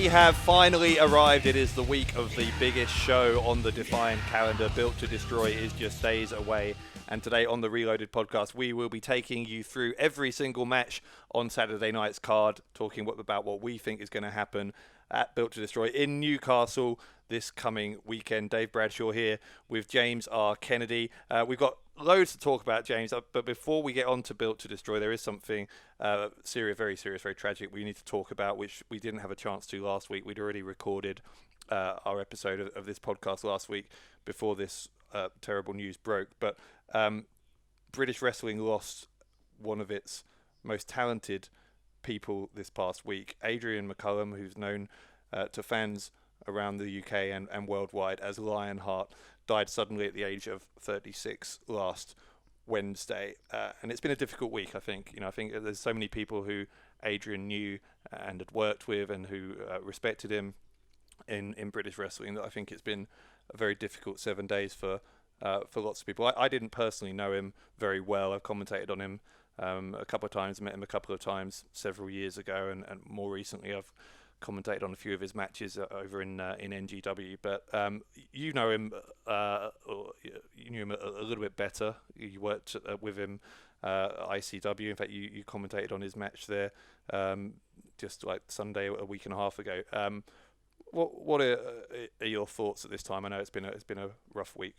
have finally arrived. It is the week of the biggest show on the Defiant calendar. Built to Destroy is just days away. And today on the ReLoaded podcast, we will be taking you through every single match on Saturday night's card, talking about what we think is going to happen at Built to Destroy in Newcastle this coming weekend. Dave Bradshaw here with James R. Kennedy. We've got loads to talk about, James, but before we get on to Built to Destroy, there is something serious, very tragic we need to talk about, which we didn't have a chance to last week. We'd already recorded our episode of this podcast last week before this terrible news broke, but British wrestling lost one of its most talented people this past week. Adrian McCullum, who's known to fans around the UK and worldwide as Lionheart, died suddenly at the age of 36 last Wednesday, and it's been a difficult week. I think there's so many people who Adrian knew and had worked with and who respected him in British wrestling, that I think it's been a very difficult 7 days for lots of people. I didn't personally know him very well. I've commentated on him a couple of times, met him a couple of times several years ago, and more recently I've commentated on a few of his matches over in NGW. But you know him, or you knew him a little bit better. You worked with him ICW. In fact, you commentated on his match there just like Sunday a week and a half ago. What are your thoughts at this time? I know it's been a rough week.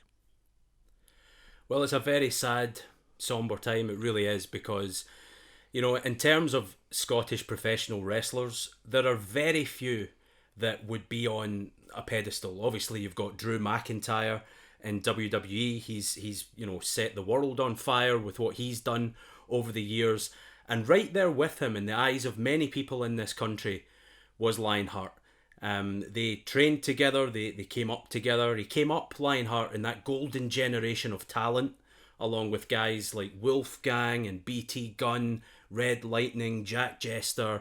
Well, it's a very sad, somber time. It really is, because, you know, in terms of Scottish professional wrestlers, there are very few that would be on a pedestal. Obviously, you've got Drew McIntyre in WWE. He's set the world on fire with what he's done over the years. And right there with him, in the eyes of many people in this country, was Lionheart. They trained together, they came up together. He came up, Lionheart, in that golden generation of talent, along with guys like Wolfgang and BT Gunn, Red Lightning, Jack Jester.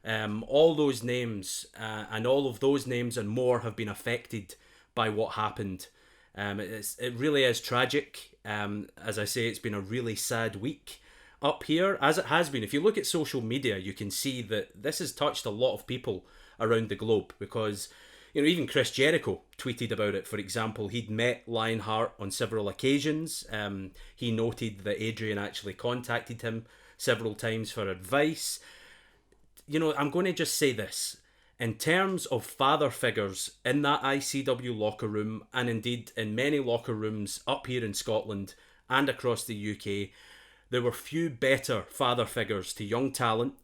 All those names, and all of those names and more have been affected by what happened. It really is tragic. As I say, it's been a really sad week up here, as it has been. If you look at social media, you can see that this has touched a lot of people around the globe, because, you know, even Chris Jericho tweeted about it. For example, he'd met Lionheart on several occasions. He noted that Adrian actually contacted him several times for advice. You know, I'm going to just say this. In terms of father figures in that ICW locker room, and indeed in many locker rooms up here in Scotland and across the UK, there were few better father figures to young talent,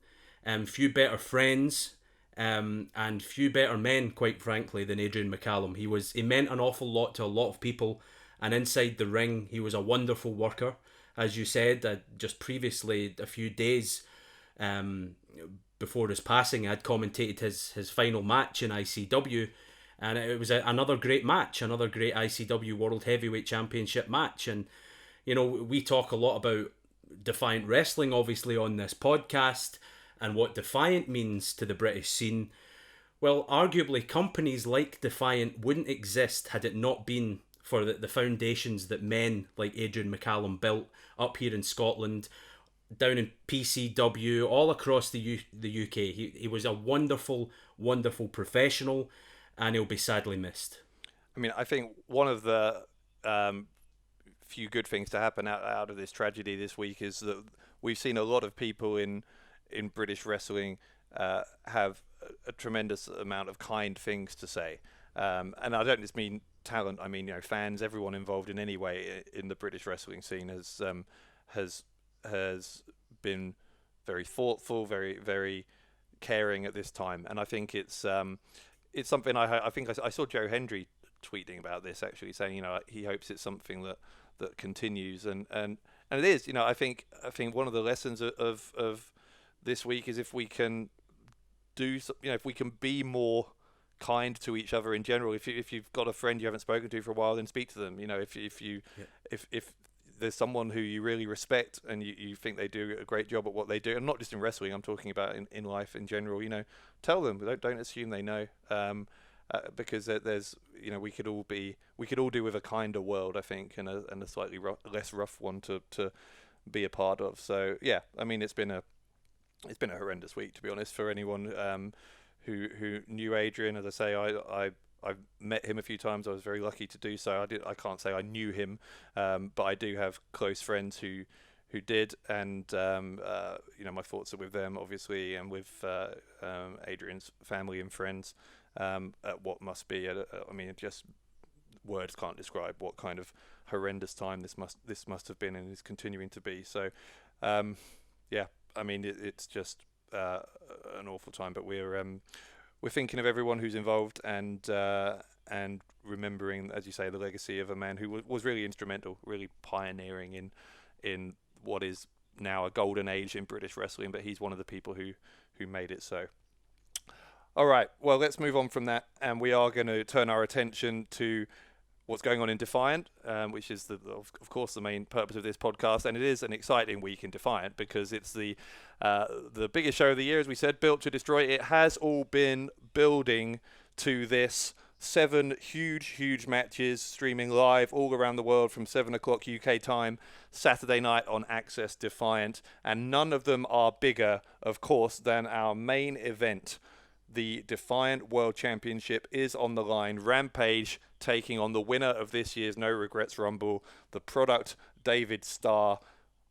few better friends, and few better men, quite frankly, than Adrian McCallum. He meant an awful lot to a lot of people, and inside the ring, he was a wonderful worker. As you said, just previously, a few days before his passing, I'd commentated his final match in ICW, and it was another great match, another great ICW World Heavyweight Championship match. And, you know, we talk a lot about Defiant Wrestling, obviously, on this podcast, and what Defiant means to the British scene. Well, arguably, companies like Defiant wouldn't exist had it not been for the foundations that men like Adrian McCallum built up here in Scotland, down in PCW, all across the UK. He was a wonderful, wonderful professional, and he'll be sadly missed. I mean, I think one of the few good things to happen out of this tragedy this week is that we've seen a lot of people in British wrestling have a tremendous amount of kind things to say, and I don't just mean talent. I mean, you know, fans, everyone involved in any way in the British wrestling scene has been very thoughtful, very caring at this time, and I think it's something I saw Joe Hendry tweeting about this, actually saying, you know, he hopes it's something that continues, and it is. You know, I think one of the lessons of this week is if we can if we can be more kind to each other in general. If you've got a friend you haven't spoken to for a while, then speak to them. You know, if there's someone who you really respect and you think they do a great job at what they do, and not just in wrestling, I'm talking about in life in general, you know, tell them. Don't assume they know, because there's, you know, we could all do with a kinder world, I think, and a slightly less rough one to be a part of. So yeah, I mean, it's been a horrendous week, to be honest, for anyone who knew Adrian. As I say, I've met him a few times. I was very lucky to do so. I can't say I knew him, but I do have close friends who did, and my thoughts are with them, obviously, and with Adrian's family and friends at what must be. Just words can't describe what kind of horrendous time this must have been and is continuing to be. So, it's just an awful time. But we're thinking of everyone who's involved and remembering, as you say, the legacy of a man who was really instrumental, really pioneering in what is now a golden age in British wrestling, but he's one of the people who made it so. All right, well, let's move on from that, and we are going to turn our attention to what's going on in Defiant, which is, of course, the main purpose of this podcast, and it is an exciting week in Defiant because it's the biggest show of the year, as we said, Built to Destroy. It has all been building to this 7 huge matches streaming live all around the world from 7 o'clock UK time, Saturday night on Access Defiant. And none of them are bigger, of course, than our main event. The Defiant World Championship is on the line. Rampage taking on the winner of this year's No Regrets Rumble, the product David Starr,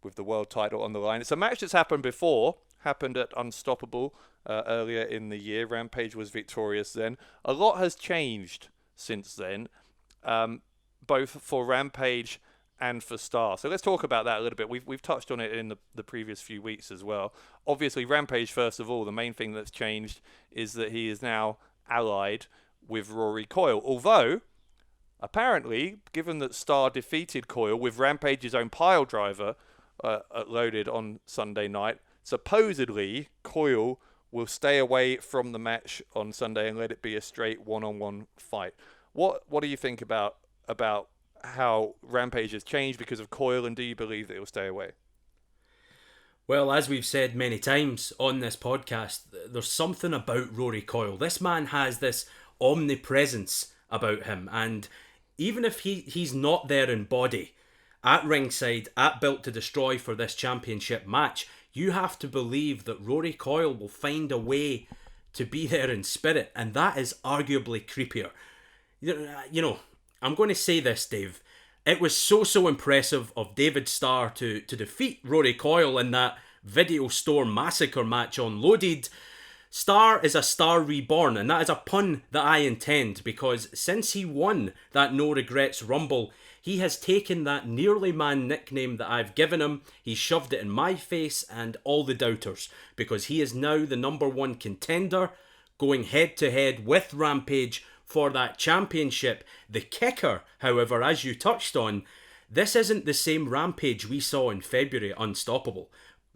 with the world title on the line. It's a match that's happened before, happened at Unstoppable earlier in the year. Rampage was victorious then. A lot has changed since then, both for Rampage and for Starr. So let's talk about that a little bit. We've touched on it in the previous few weeks as well. Obviously, Rampage, first of all, the main thing that's changed is that he is now allied with Rory Coyle. Although, apparently, given that Starr defeated Coyle with Rampage's own pile driver loaded on Sunday night, supposedly Coyle will stay away from the match on Sunday and let it be a straight one-on-one fight. What do you think about how Rampage has changed because of Coyle, and do you believe that he'll stay away? Well, as we've said many times on this podcast, there's something about Rory Coyle. This man has this omnipresence about him, and even if he's not there in body, at ringside, at Built to Destroy for this championship match, you have to believe that Rory Coyle will find a way to be there in spirit, and that is arguably creepier. You know, I'm going to say this, Dave. It was so impressive of David Starr to defeat Rory Coyle in that video store massacre match on Loaded. Starr is a Star reborn, and that is a pun that I intend, because since he won that No Regrets Rumble, he has taken that Nearly Man nickname that I've given him, he shoved it in my face and all the doubters, because he is now the #1 contender, going head to head with Rampage for that championship. The kicker, however, as you touched on, this isn't the same Rampage we saw in February Unstoppable.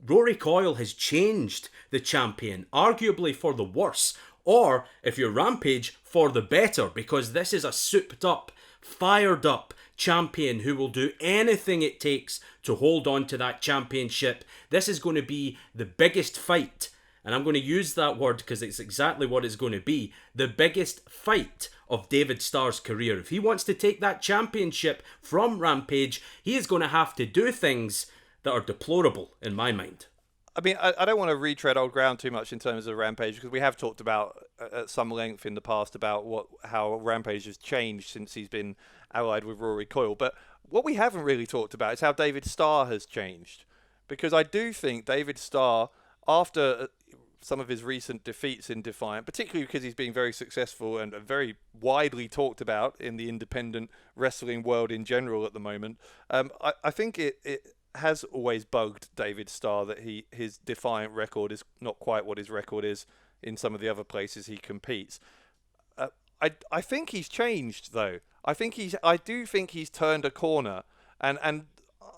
Rory Coyle has changed the champion, arguably for the worse, or, if you're Rampage, for the better, because this is a souped up, fired up champion who will do anything it takes to hold on to that championship. This is going to be the biggest fight, and I'm going to use that word because it's exactly what it's going to be, the biggest fight of David Starr's career. If he wants to take that championship from Rampage, he is going to have to do things that are deplorable in my mind. I mean, I don't want to retread old ground too much in terms of Rampage, because we have talked about at some length in the past about how Rampage has changed since he's been allied with Rory Coyle. But what we haven't really talked about is how David Starr has changed, because I do think David Starr, after some of his recent defeats in Defiant, particularly because he's being very successful and very widely talked about in the independent wrestling world in general at the moment, I think it has always bugged David Starr that his Defiant record is not quite what his record is in some of the other places he competes. I think he's changed, though. I do think he's turned a corner, and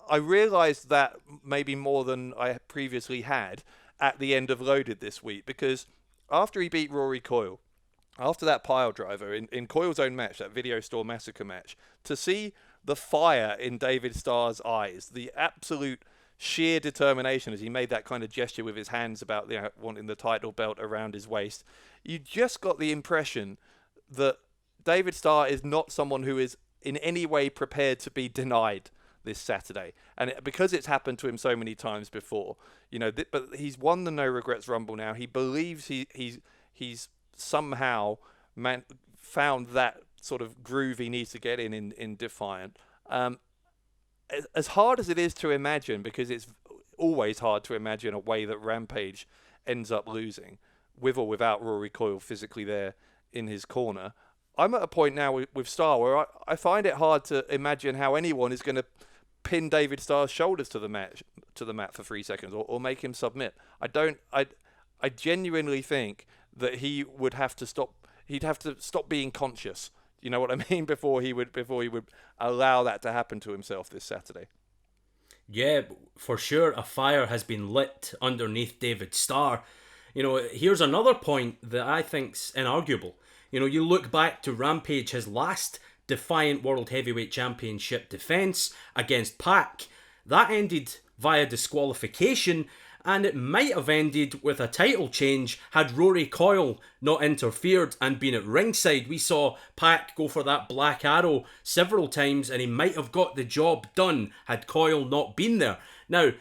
I realised that maybe more than I previously had at the end of Loaded this week, because after he beat Rory Coyle, after that pile driver in Coyle's own match, that video store massacre match, to see the fire in David Starr's eyes, the absolute sheer determination as he made that kind of gesture with his hands about wanting the title belt around his waist, you just got the impression that David Starr is not someone who is in any way prepared to be denied this Saturday, and because it's happened to him so many times before, but he's won the No Regrets Rumble now. He believes he's somehow found that sort of groove he needs to get in Defiant. As hard as it is to imagine, because it's always hard to imagine a way that Rampage ends up losing, with or without Rory Coyle physically there in his corner, I'm at a point now with Starr where I find it hard to imagine how anyone is going to pin David Starr's shoulders to the mat for 3 seconds or make him submit. I genuinely think that he would have to stop. He'd have to stop being conscious. You know what I mean? Before he would allow that to happen to himself this Saturday. Yeah, for sure, a fire has been lit underneath David Starr. Here's another point that I think's inarguable. You look back to Rampage, his last Defiant World Heavyweight Championship defence against Pac. That ended via disqualification, and it might have ended with a title change had Rory Coyle not interfered and been at ringside. We saw Pac go for that black arrow several times, and he might have got the job done had Coyle not been there. Now,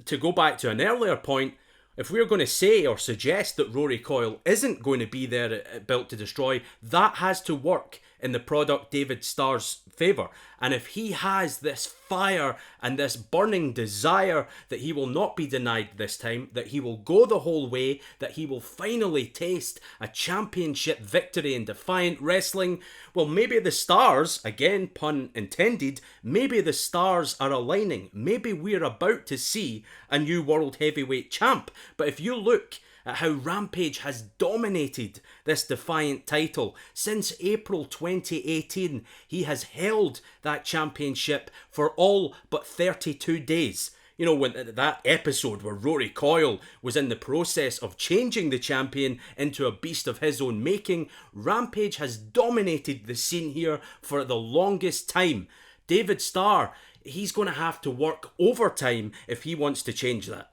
to go back to an earlier point, if we're going to say or suggest that Rory Coyle isn't going to be there at Built to Destroy, that has to work in the product David Starr's favour. And if he has this fire and this burning desire that he will not be denied this time, that he will go the whole way, that he will finally taste a championship victory in Defiant Wrestling, well, maybe the stars, again, pun intended, maybe the stars are aligning. Maybe we're about to see a new World Heavyweight champ. But if you look at how Rampage has dominated this Defiant title since April 2018. He has held that championship for all but 32 days. When that episode where Rory Coyle was in the process of changing the champion into a beast of his own making, Rampage has dominated the scene here for the longest time. David Starr, he's going to have to work overtime if he wants to change that.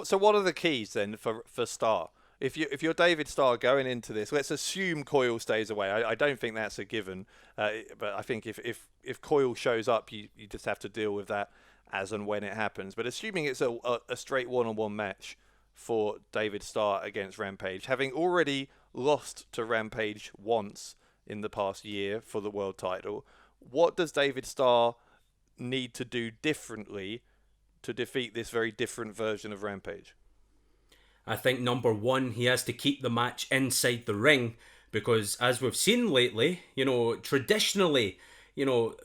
So what are the keys then for Starr? If you're David Starr going into this, let's assume Coyle stays away. I don't think that's a given, but I think if Coyle shows up, you just have to deal with that as and when it happens. But assuming it's a straight one-on-one match for David Starr against Rampage, having already lost to Rampage once in the past year for the world title, what does David Starr need to do differently to defeat this very different version of Rampage? I think number one, he has to keep the match inside the ring, because as we've seen lately, traditionally,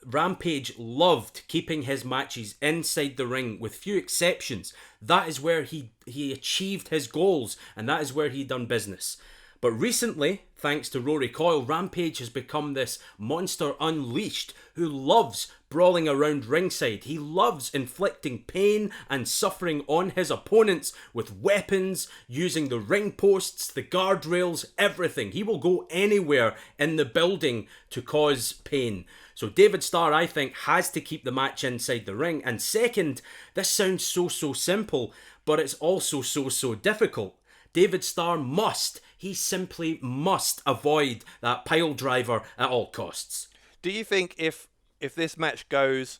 Rampage loved keeping his matches inside the ring with few exceptions. That is where he achieved his goals, and that is where he done business. But recently, thanks to Rory Coyle, Rampage has become this monster unleashed who loves brawling around ringside. He loves inflicting pain and suffering on his opponents with weapons, using the ring posts, the guardrails, everything. He will go anywhere in the building to cause pain. So David Starr, I think, has to keep the match inside the ring. And second, this sounds so simple, but it's also so difficult. David Starr he simply must avoid that pile driver at all costs. Do you think if this match goes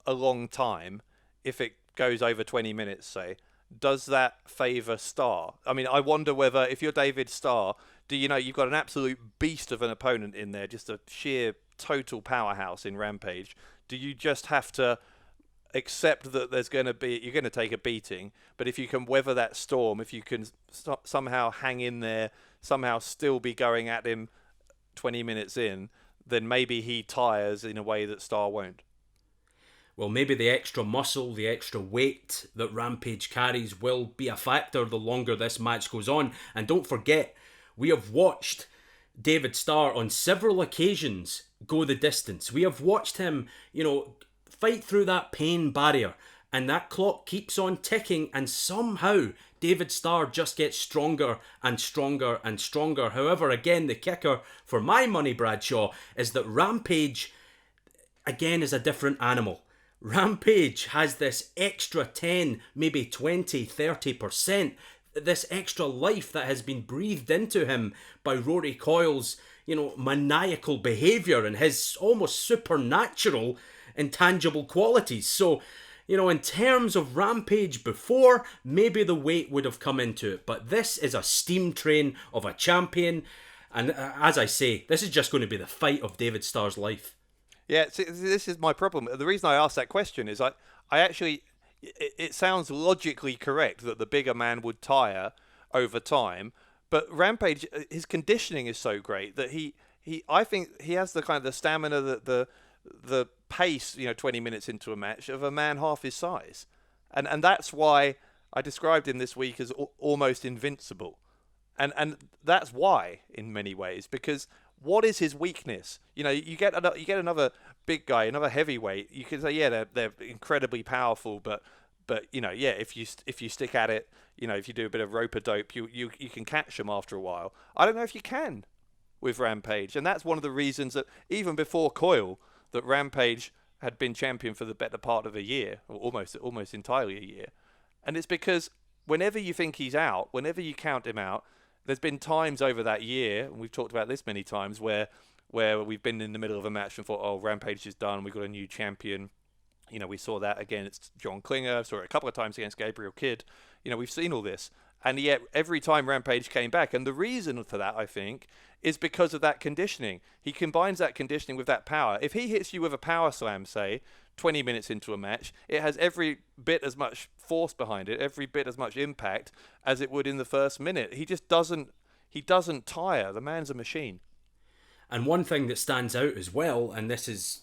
a long time, if it goes over 20 minutes, say, does that favour Starr? I mean, I wonder whether, if you're David Starr, you've got an absolute beast of an opponent in there, just a sheer total powerhouse in Rampage. Do you just have to accept that you're going to take a beating, but if you can weather that storm, if you can somehow hang in there, somehow still be going at him 20 minutes in, then maybe he tires in a way that Starr won't? Well, maybe the extra muscle, the extra weight that Rampage carries will be a factor the longer this match goes on. And don't forget, we have watched David Starr on several occasions go the distance. We have watched him, fight through that pain barrier, and that clock keeps on ticking, and somehow David Starr just gets stronger and stronger and stronger. However, again, the kicker for my money, Bradshaw, is that Rampage, again, is a different animal. Rampage has this extra 10, maybe 20, 30%, this extra life that has been breathed into him by Rory Coyle's, maniacal behaviour and his almost supernatural intangible qualities. So, You know, in terms of Rampage before, maybe the weight would have come into it. But this is a steam train of a champion. And as I say, this is just going to be the fight of David Starr's life. Yeah, see, this is my problem. The reason I asked that question is I actually, it sounds logically correct that the bigger man would tire over time. But Rampage, his conditioning is so great that I think he has the kind of the stamina, the pace, 20 minutes into a match of a man half his size. And that's why I described him this week as almost invincible. And that's why, in many ways, because what is his weakness? You get another big guy, another heavyweight. You can say, yeah, they're incredibly powerful, but if you stick at it, if you do a bit of rope-a-dope, you can catch them after a while. I don't know if you can with Rampage, and that's one of the reasons that even before Coil, that Rampage had been champion for the better part of a year, or almost entirely a year, and it's because whenever you think he's out, whenever you count him out, there's been times over that year, and we've talked about this many times, where we've been in the middle of a match and thought, oh, Rampage is done, we've got a new champion. We saw that against John Klinger, saw it a couple of times against Gabriel Kidd. We've seen all this. And yet, every time Rampage came back, and the reason for that, I think, is because of that conditioning. He combines that conditioning with that power. If he hits you with a power slam, say, 20 minutes into a match, it has every bit as much force behind it, every bit as much impact as it would in the first minute. He doesn't tire. The man's a machine. And one thing that stands out as well, and this is,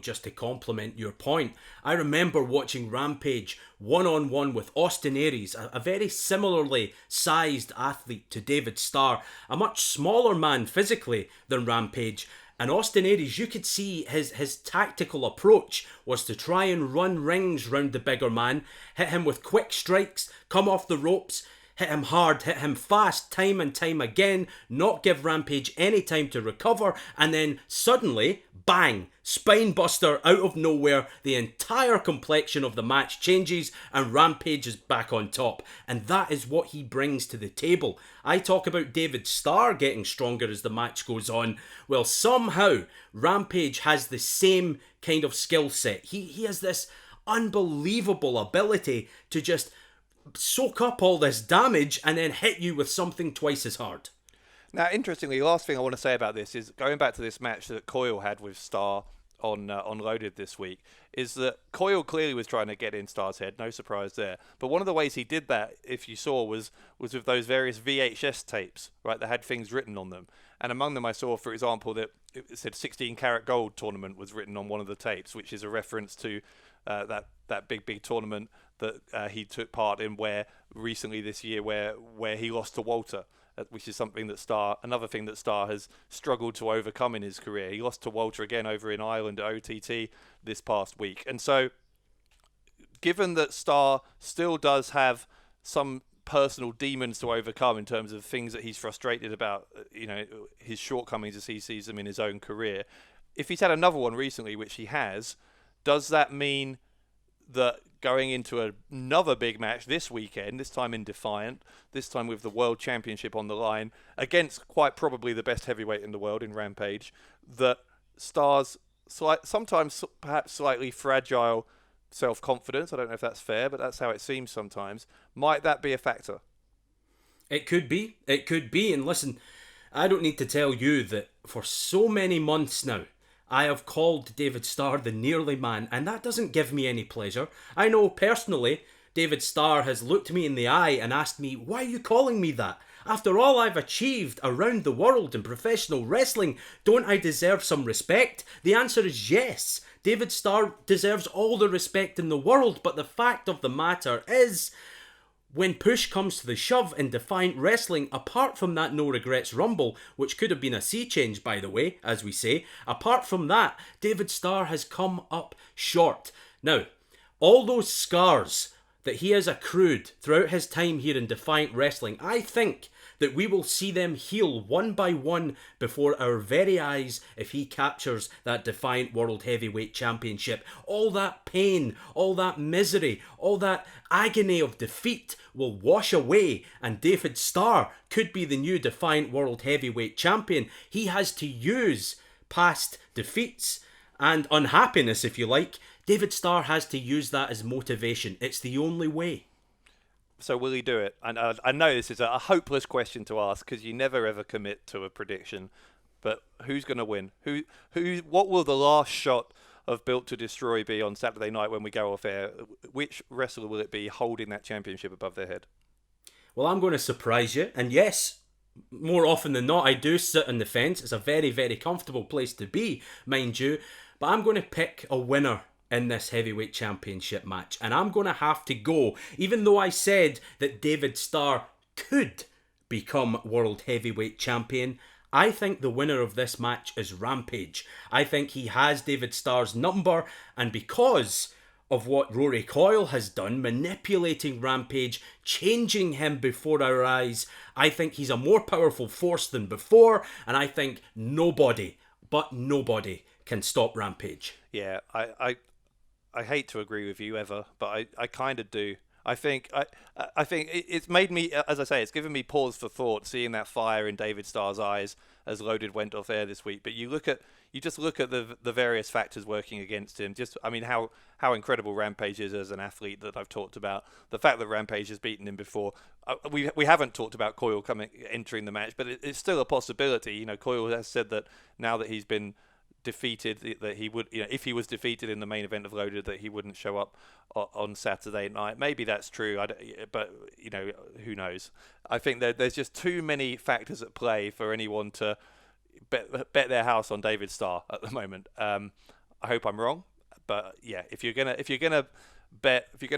just to complement your point, I remember watching Rampage one-on-one with Austin Aries, a very similarly sized athlete to David Starr, a much smaller man physically than Rampage. And Austin Aries, you could see his tactical approach was to try and run rings round the bigger man, hit him with quick strikes, come off the ropes, hit him hard, hit him fast, time and time again, not give Rampage any time to recover, and then suddenly, bang, spine buster out of nowhere, the entire complexion of the match changes, and Rampage is back on top. And that is what he brings to the table. I talk about David Starr getting stronger as the match goes on. Well, somehow, Rampage has the same kind of skill set. He has this unbelievable ability to just soak up all this damage and then hit you with something twice as hard. Now, interestingly, the last thing I want to say about this is going back to this match that Coyle had with Starr on Loaded this week, is that Coyle clearly was trying to get in Starr's head, no surprise there. But one of the ways he did that, if you saw, was with those various VHS tapes, right, that had things written on them. And among them I saw, for example, that it said 16 Karat Gold tournament was written on one of the tapes, which is a reference to that big tournament that he took part in where recently this year where he lost to Walter, which is something that another thing that Starr has struggled to overcome in his career. He lost to Walter again over in Ireland at OTT this past week. And so given that Starr still does have some personal demons to overcome in terms of things that he's frustrated about, his shortcomings as he sees them in his own career, if he's had another one recently, which he has, does that mean that going into another big match this weekend, this time in Defiant, this time with the World Championship on the line, against quite probably the best heavyweight in the world in Rampage, that Starr's sometimes perhaps slightly fragile self-confidence, I don't know if that's fair, but that's how it seems sometimes, might that be a factor? It could be. And listen, I don't need to tell you that for so many months now, I have called David Starr the nearly man, and that doesn't give me any pleasure. I know personally, David Starr has looked me in the eye and asked me, why are you calling me that? After all I've achieved around the world in professional wrestling, don't I deserve some respect? The answer is yes. David Starr deserves all the respect in the world, but the fact of the matter is, when push comes to the shove in Defiant Wrestling, apart from that No Regrets Rumble, which could have been a sea change, by the way, as we say, apart from that, David Starr has come up short. Now, all those scars that he has accrued throughout his time here in Defiant Wrestling, I think that we will see them heal one by one before our very eyes if he captures that Defiant World Heavyweight Championship. All that pain, all that misery, all that agony of defeat will wash away, and David Starr could be the new Defiant World Heavyweight Champion. He has to use past defeats and unhappiness, if you like, David Starr has to use that as motivation. It's the only way. So will he do it? And I know this is a hopeless question to ask because you never ever commit to a prediction. But who's going to win? What will the last shot of Built to Destroy be on Saturday night when we go off air? Which wrestler will it be holding that championship above their head? Well, I'm going to surprise you. And yes, more often than not, I do sit on the fence. It's a very, very comfortable place to be, mind you. But I'm going to pick a winner in this heavyweight championship match. And I'm going to have to go, even though I said that David Starr could become world heavyweight champion, I think the winner of this match is Rampage. I think he has David Starr's number, and because of what Rory Coyle has done, manipulating Rampage, changing him before our eyes, I think he's a more powerful force than before, and I think nobody, but nobody, can stop Rampage. Yeah, I hate to agree with you ever, but I kind of do. I think it's made me, as I say, it's given me pause for thought seeing that fire in David Starr's eyes as Loaded went off air this week. But you just look at the various factors working against him. How incredible Rampage is as an athlete that I've talked about. The fact that Rampage has beaten him before. We haven't talked about Coyle entering the match, but it's still a possibility. You know, Coyle has said that now that he's been defeated, that he would, if he was defeated in the main event of Loaded, that he wouldn't show up on Saturday night. Maybe that's true, but who knows? I think that there's just too many factors at play for anyone to bet their house on David Starr at the moment. I hope I'm wrong, but yeah, if you're gonna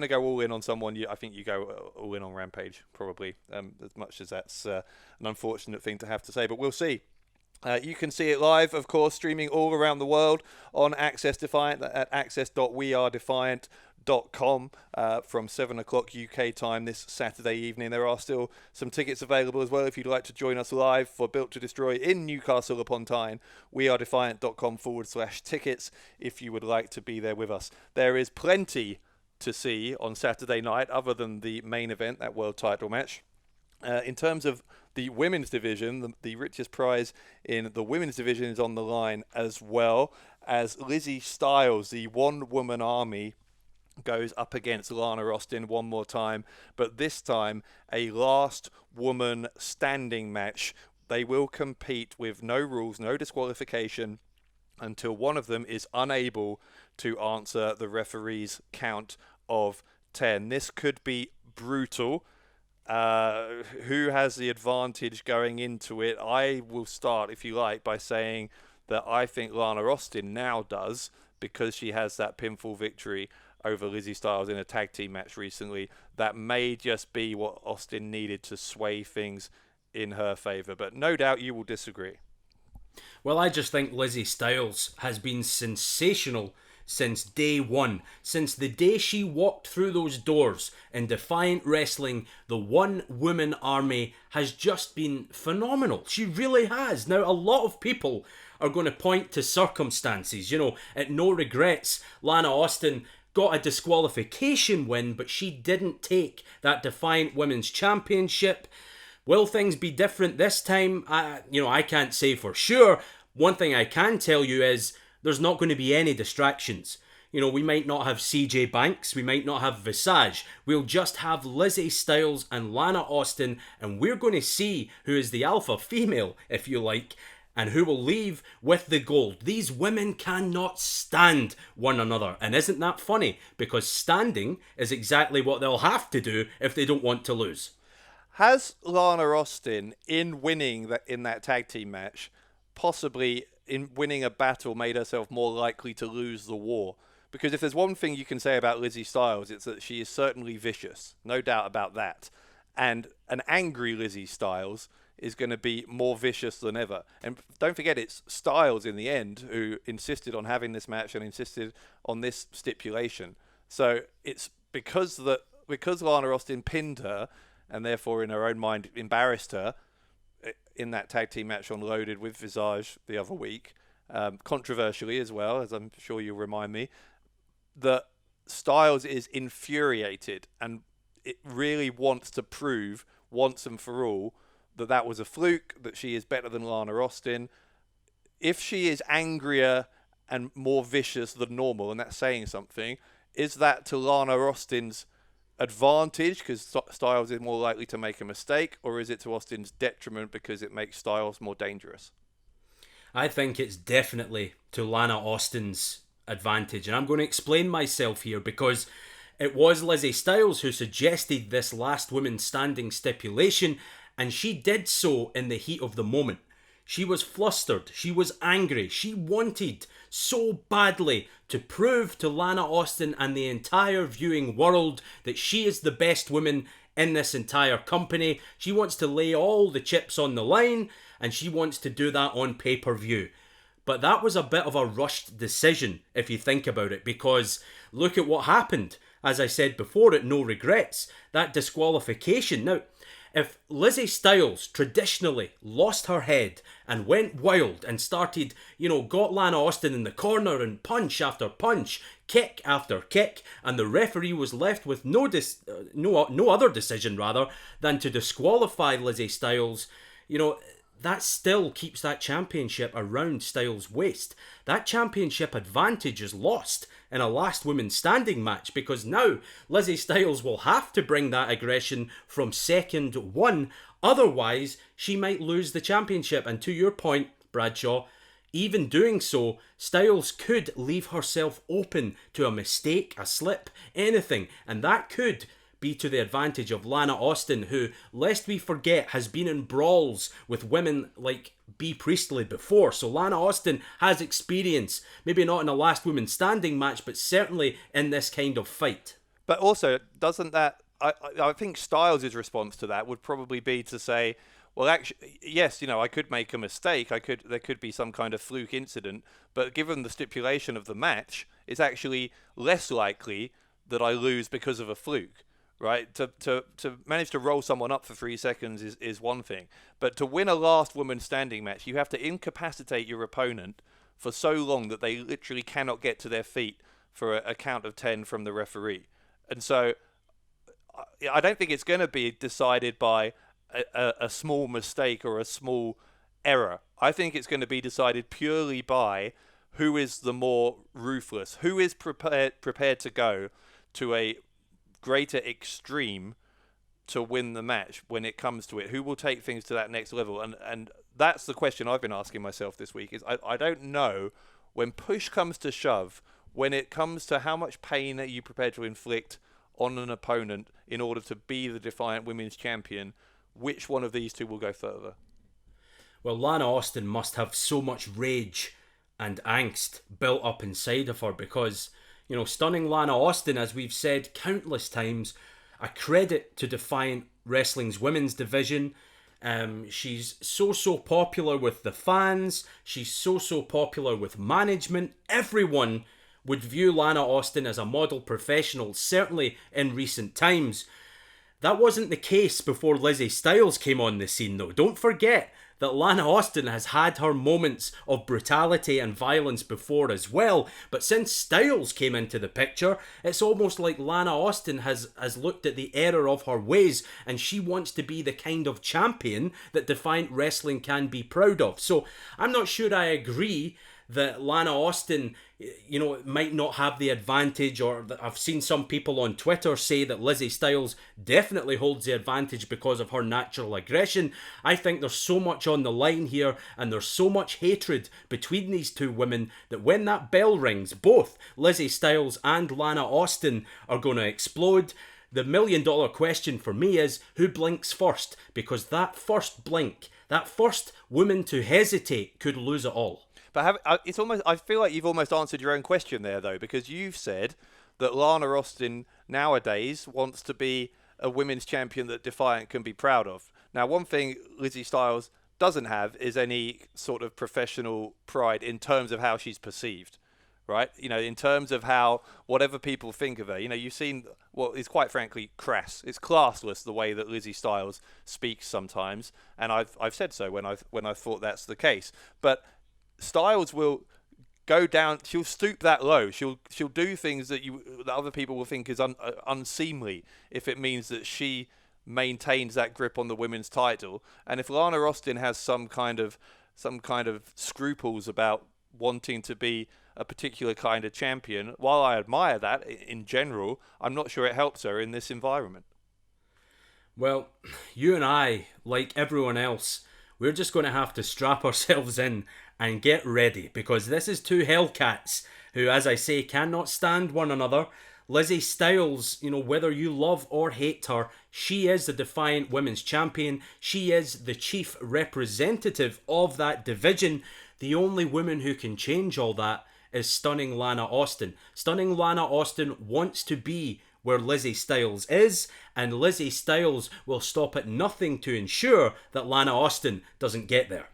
go all in on someone, I think you go all in on Rampage probably. As much as that's an unfortunate thing to have to say, but we'll see. You can see it live, of course, streaming all around the world on Access Defiant at access.wearedefiant.com from 7 o'clock UK time this Saturday evening. There are still some tickets available as well if you'd like to join us live for Built to Destroy in Newcastle upon Tyne. wearedefiant.com/tickets if you would like to be there with us. There is plenty to see on Saturday night other than the main event, that world title match. In terms of the women's division, the richest prize in the women's division is on the line, as well as Lizzie Styles, the one-woman army, goes up against Lana Austin one more time, but this time a last woman standing match. They will compete with no rules, no disqualification, until one of them is unable to answer the referee's count of 10. This could be brutal. Who has the advantage going into it? I will start, if you like, by saying that I think Lana Austin now does, because she has that pinfall victory over Lizzie Styles in a tag team match recently. That may just be what Austin needed to sway things in her favour, but no doubt you will disagree. Well, I just think Lizzie Styles has been sensational since day one. Since the day she walked through those doors in Defiant Wrestling, the one-woman army has just been phenomenal. She really has. Now, a lot of people are going to point to circumstances. At No Regrets, Lana Austin got a disqualification win, but she didn't take that Defiant Women's Championship. Will things be different this time? I can't say for sure. One thing I can tell you is there's not going to be any distractions. We might not have CJ Banks, we might not have Visage. We'll just have Lizzie Styles and Lana Austin, and we're going to see who is the alpha female, if you like, and who will leave with the gold. These women cannot stand one another, and isn't that funny? Because standing is exactly what they'll have to do if they don't want to lose. Has Lana Austin, in winning in that tag team match, possibly in winning a battle, made herself more likely to lose the war? Because if there's one thing you can say about Lizzie Styles, it's that she is certainly vicious. No doubt about that. And an angry Lizzie Styles is going to be more vicious than ever. And don't forget, it's Styles in the end who insisted on having this match and insisted on this stipulation. So it's because Lana Austin pinned her, and therefore in her own mind embarrassed her in that tag team match on Loaded with Visage the other week, controversially as well, as I'm sure you'll remind me, that Styles is infuriated and it really wants to prove once and for all that was a fluke, that she is better than Lana Austin. If she is angrier and more vicious than normal, and that's saying something. Is that to Lana Austin's advantage because Styles is more likely to make a mistake, or is it to Austin's detriment because it makes Styles more dangerous? I think it's definitely to Lana Austin's advantage, and I'm going to explain myself here because it was Lizzie Styles who suggested this last woman standing stipulation, and she did so in the heat of the moment. She was flustered, she was angry, she wanted so badly to prove to Lana Austin and the entire viewing world that she is the best woman in this entire company. She wants to lay all the chips on the line, and she wants to do that on pay-per-view. But that was a bit of a rushed decision, if you think about it, because look at what happened. As I said before, at No Regrets, that disqualification. Now, if Lizzie Styles traditionally lost her head and went wild and started, got Lana Austin in the corner and punch after punch, kick after kick, and the referee was left with no other decision rather than to disqualify Lizzie Styles, that still keeps that championship around Styles' waist. That championship advantage is lost in a last woman standing match because now Lizzie Styles will have to bring that aggression from second one. Otherwise, she might lose the championship. And to your point, Bradshaw, even doing so, Styles could leave herself open to a mistake, a slip, anything. And that could be to the advantage of Lana Austin, who, lest we forget, has been in brawls with women like Bea Priestley before. So Lana Austin has experience, maybe not in a last woman standing match, but certainly in this kind of fight. But also, doesn't that... I think Styles' response to that would probably be to say, well, actually, yes, I could make a mistake. There could be some kind of fluke incident, but given the stipulation of the match, it's actually less likely that I lose because of a fluke. Right, to manage to roll someone up for 3 seconds is one thing, but to win a last woman standing match, you have to incapacitate your opponent for so long that they literally cannot get to their feet for a count of 10 from the referee. And so I don't think it's going to be decided by a small mistake or a small error. I think it's going to be decided purely by who is the more ruthless, who is prepared to go to a greater extreme to win the match when it comes to it. Who will take things to that next level? And that's the question I've been asking myself this week. Is I don't know, when push comes to shove, when it comes to how much pain are you prepared to inflict on an opponent in order to be the Defiant Women's Champion, which one of these two will go further? Well, Lana Austin must have so much rage and angst built up inside of her because, stunning Lana Austin, as we've said countless times, a credit to Defiant Wrestling's women's division. She's so popular with the fans. She's so popular with management. Everyone would view Lana Austin as a model professional, certainly in recent times. That wasn't the case before Lizzie Styles came on the scene, though. Don't forget that Lana Austin has had her moments of brutality and violence before as well, but since Styles came into the picture, it's almost like Lana Austin has looked at the error of her ways, and she wants to be the kind of champion that Defiant Wrestling can be proud of. So I'm not sure I agree that Lana Austin, might not have the advantage, or I've seen some people on Twitter say that Lizzie Styles definitely holds the advantage because of her natural aggression. I think there's so much on the line here, and there's so much hatred between these two women that when that bell rings, both Lizzie Styles and Lana Austin are going to explode. The $1 million question for me is, who blinks first? Because that first blink, that first woman to hesitate could lose it all. But I feel like you've almost answered your own question there, though, because you've said that Lana Austin nowadays wants to be a women's champion that Defiant can be proud of. Now, one thing Lizzie Styles doesn't have is any sort of professional pride in terms of how she's perceived, right? In terms of how whatever people think of her. You've seen what is quite frankly crass. It's classless the way that Lizzie Styles speaks sometimes, and I've said so when I've thought that's the case. But Styles will go down. She'll stoop that low. She'll do things that other people will think is unseemly if it means that she maintains that grip on the women's title. And if Lana Austin has some kind of scruples about wanting to be a particular kind of champion. While I admire that in general, I'm not sure it helps her in this environment. Well, you and I, like everyone else, we're just going to have to strap ourselves in and get ready, because this is two Hellcats who, as I say, cannot stand one another. Lizzie Styles, whether you love or hate her, she is the Defiant Women's Champion. She is the chief representative of that division. The only woman who can change all that is Stunning Lana Austin. Stunning Lana Austin wants to be where Lizzie Styles is, and Lizzie Styles will stop at nothing to ensure that Lana Austin doesn't get there.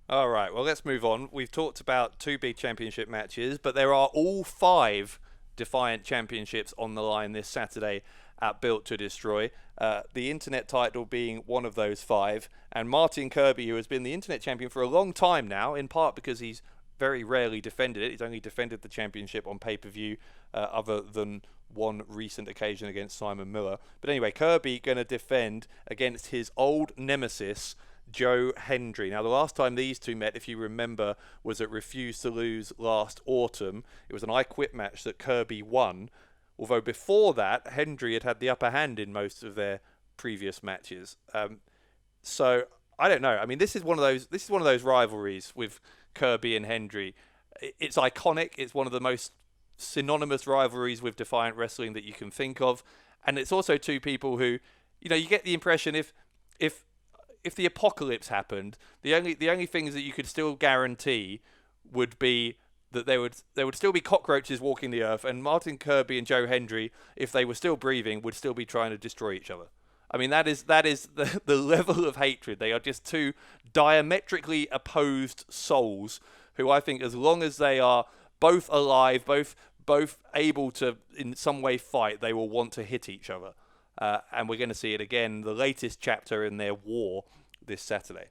All right, well, let's move on. We've talked about two big championship matches, but there are all 5 Defiant championships on the line this Saturday at Built to Destroy. The Internet title being one of those 5, and Martin Kirby, who has been the Internet champion for a long time now, in part because he's very rarely defended it. He's only defended the championship on pay-per-view, other than one recent occasion against Simon Miller. But anyway, Kirby going to defend against his old nemesis, Joe Hendry. Now, the last time these two met, if you remember, was at Refuse to Lose last autumn. It was an I Quit match that Kirby won. Although before that, Hendry had the upper hand in most of their previous matches. So I don't know. I mean, this is one of those rivalries with Kirby and Hendry. It's iconic. It's one of the most synonymous rivalries with Defiant Wrestling that you can think of, and it's also two people who, you get the impression if the apocalypse happened, the only things that you could still guarantee would be that there would still be cockroaches walking the earth, and Martin Kirby and Joe Hendry, if they were still breathing, would still be trying to destroy each other. I mean, that is the level of hatred. They are just two diametrically opposed souls who, I think, as long as they are both alive, both able to in some way fight, they will want to hit each other. And we're going to see it again, the latest chapter in their war this Saturday.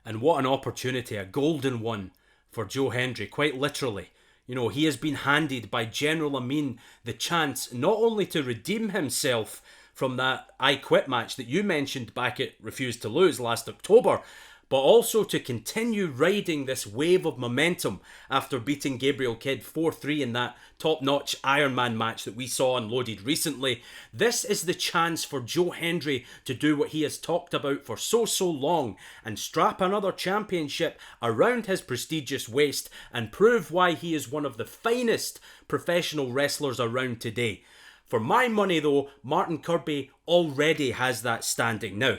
And what an opportunity, a golden one for Joe Hendry, quite literally. He has been handed by General Amin the chance not only to redeem himself from that I Quit match that you mentioned back at Refuse to Lose last October, but also to continue riding this wave of momentum after beating Gabriel Kidd 4-3 in that top-notch Iron Man match that we saw on Loaded recently. This is the chance for Joe Hendry to do what he has talked about for so long and strap another championship around his prestigious waist and prove why he is one of the finest professional wrestlers around today. For my money though, Martin Kirby already has that standing. Now,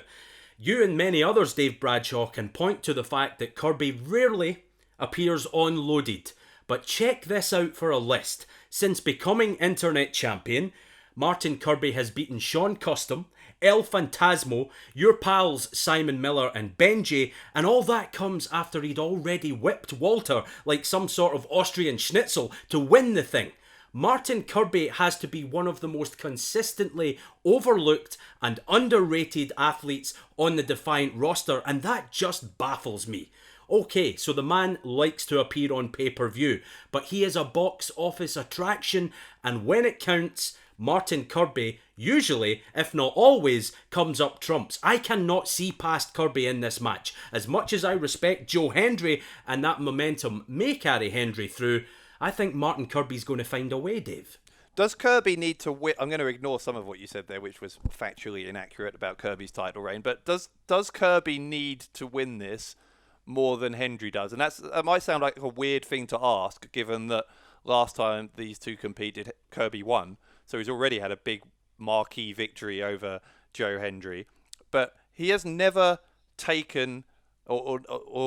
you and many others, Dave Bradshaw, can point to the fact that Kirby rarely appears on Loaded. But check this out for a list. Since becoming Internet Champion, Martin Kirby has beaten Sean Custom, El Phantasmo, your pals Simon Miller and Benji, and all that comes after he'd already whipped Walter like some sort of Austrian schnitzel to win the thing. Martin Kirby has to be one of the most consistently overlooked and underrated athletes on the Defiant roster, and that just baffles me. Okay, so the man likes to appear on pay-per-view, but he is a box office attraction, and when it counts, Martin Kirby usually, if not always, comes up trumps. I cannot see past Kirby in this match. As much as I respect Joe Hendry, and that momentum may carry Hendry through, I think Martin Kirby's going to find a way, Dave. Does Kirby need to win? I'm going to ignore some of what you said there, which was factually inaccurate about Kirby's title reign. But does Kirby need to win this more than Hendry does? And that might sound like a weird thing to ask, given that last time these two competed, Kirby won. So he's already had a big marquee victory over Joe Hendry. But he has never taken, or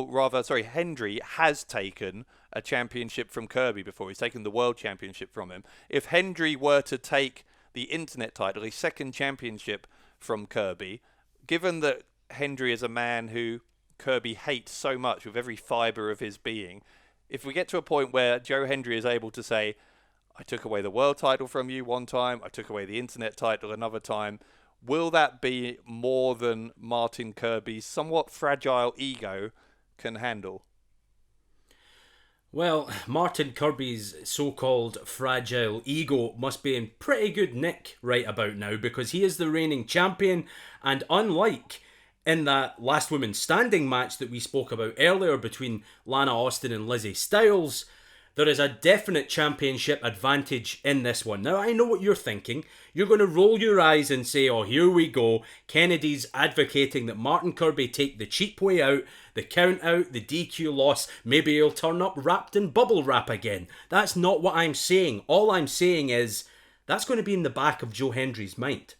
rather, Hendry has taken a championship from Kirby before. He's taken the world championship from him. If Hendry were to take the Internet title, a second championship from Kirby, given that Hendry is a man who Kirby hates so much with every fibre of his being, if we get to a point where Joe Hendry is able to say, I took away the world title from you one time, I took away the Internet title another time, will that be more than Martin Kirby's somewhat fragile ego can handle? Well, Martin Kirby's so-called fragile ego must be in pretty good nick right about now, because he is the reigning champion, and unlike in that last woman standing match that we spoke about earlier between Lana Austin and Lizzie Styles, There is a definite championship advantage in this one. Now, I know what you're thinking. You're going to roll your eyes and say, oh, here we go. Kennedy's advocating that Martin Kirby take the cheap way out, the count out, the DQ loss. Maybe he'll turn up wrapped in bubble wrap again. That's not what I'm saying. All I'm saying is that's going to be in the back of Joe Hendry's mind.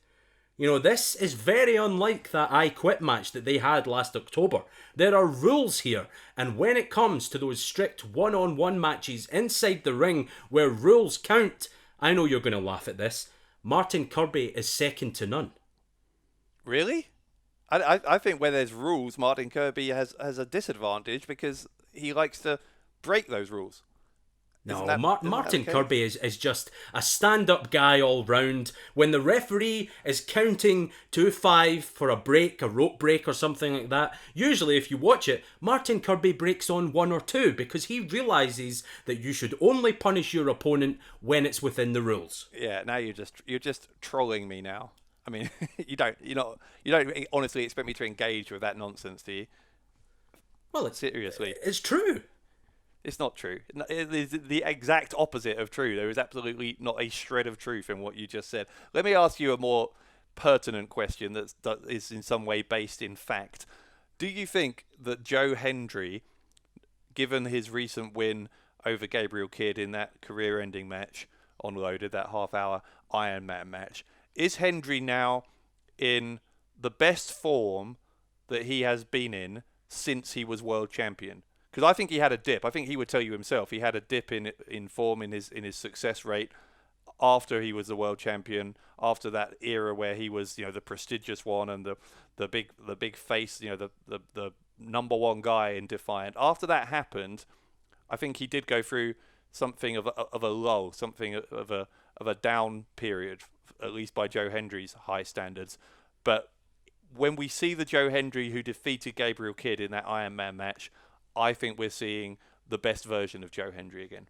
You know, this is very unlike that I Quit match that they had last October. There are rules here, and when it comes to those strict one-on-one matches inside the ring where rules count, I know you're going to laugh at this, Martin Kirby is second to none. Really? I think where there's rules, Martin Kirby has a disadvantage because he likes to break those rules. No, Martin Kirby is just a stand-up guy all round. When the referee is counting to 5 for a break, a rope break or something like that, usually if you watch it, Martin Kirby breaks on 1 or 2 because he realises that you should only punish your opponent when it's within the rules. Yeah, now you're just trolling me now. I mean, you don't honestly expect me to engage with that nonsense, do you? Well, seriously, it's true. It's not true. It is the exact opposite of true. There is absolutely not a shred of truth in what you just said. Let me ask you a more pertinent question that is in some way based in fact. Do you think that Joe Hendry, given his recent win over Gabriel Kidd in that career-ending match on Loaded, that half-hour Iron Man match, is Hendry now in the best form that he has been in since he was world champion? Because I think he had a dip. I think he would tell you himself. He had a dip in form in his success rate after he was the world champion. After that era where he was, the prestigious one and the big face, the number one guy in Defiant. After that happened, I think he did go through something of a lull, something of a down period, at least by Joe Hendry's high standards. But when we see the Joe Hendry who defeated Gabriel Kidd in that Iron Man match, I think we're seeing the best version of Joe Hendry again.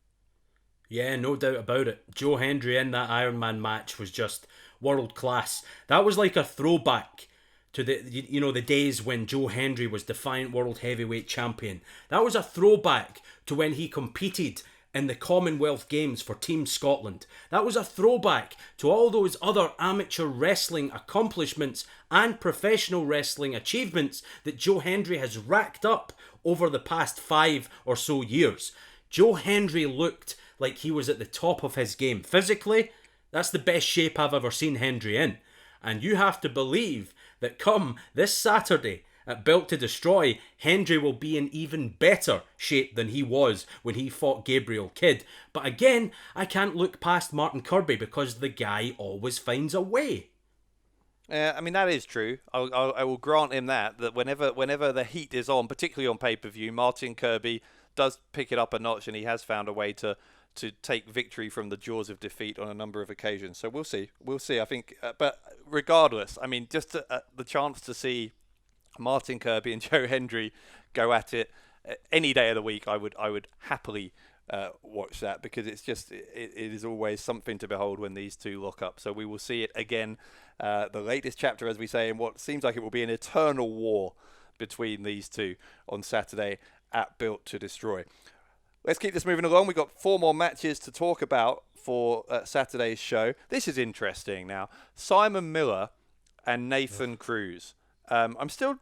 Yeah, no doubt about it. Joe Hendry in that Iron Man match was just world class. That was like a throwback to the days when Joe Hendry was Defiant World Heavyweight Champion. That was a throwback to when he competed in the Commonwealth Games for Team Scotland. That was a throwback to all those other amateur wrestling accomplishments and professional wrestling achievements that Joe Hendry has racked up over the past 5 or so years. Joe Hendry looked like he was at the top of his game. Physically, that's the best shape I've ever seen Hendry in. And you have to believe that come this Saturday at Built to Destroy, Hendry will be in even better shape than he was when he fought Gabriel Kidd. But again, I can't look past Martin Kirby because the guy always finds a way. Yeah, I mean, that is true. I will grant him that whenever the heat is on, particularly on pay-per-view, Martin Kirby does pick it up a notch, and he has found a way to take victory from the jaws of defeat on a number of occasions. So we'll see. I think, but regardless, I mean, just the chance to see Martin Kirby and Joe Hendry go at it any day of the week, I would happily watch that, because it's just it is always something to behold when these two lock up. So we will see it again, the latest chapter, as we say, in what seems like it will be an eternal war between these two on Saturday at Built to Destroy. Let's keep this moving along. We've got 4 more matches to talk about for Saturday's show. This is interesting now. Simon Miller and Nathan Cruz. I'm still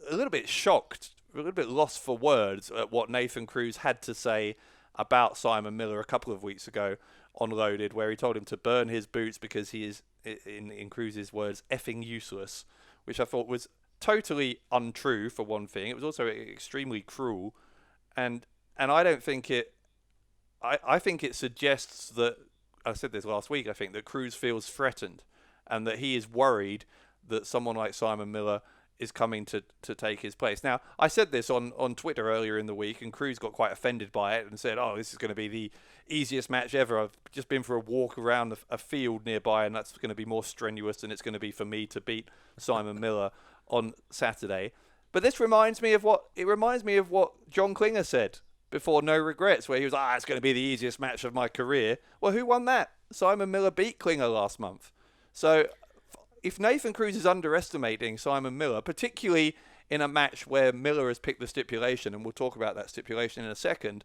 a little bit shocked, a little bit lost for words at what Nathan Cruz had to say about Simon Miller a couple of weeks ago on Loaded, where he told him to burn his boots because he is, in Cruz's words, effing useless, which I thought was totally untrue, for one thing. It was also extremely cruel, and I don't think it... I think it suggests that... I said this last week, I think, that Cruz feels threatened, and that he is worried that someone like Simon Miller is coming to take his place. Now, I said this on Twitter earlier in the week, and Cruz got quite offended by it and said, oh, this is going to be the easiest match ever. I've just been for a walk around a field nearby, and that's going to be more strenuous than it's going to be for me to beat Simon Miller on Saturday. But this reminds me of what John Klinger said before No Regrets, where he was it's going to be the easiest match of my career. Well, who won that? Simon Miller beat Klinger last month. So if Nathan Cruz is underestimating Simon Miller, particularly in a match where Miller has picked the stipulation, and we'll talk about that stipulation in a second,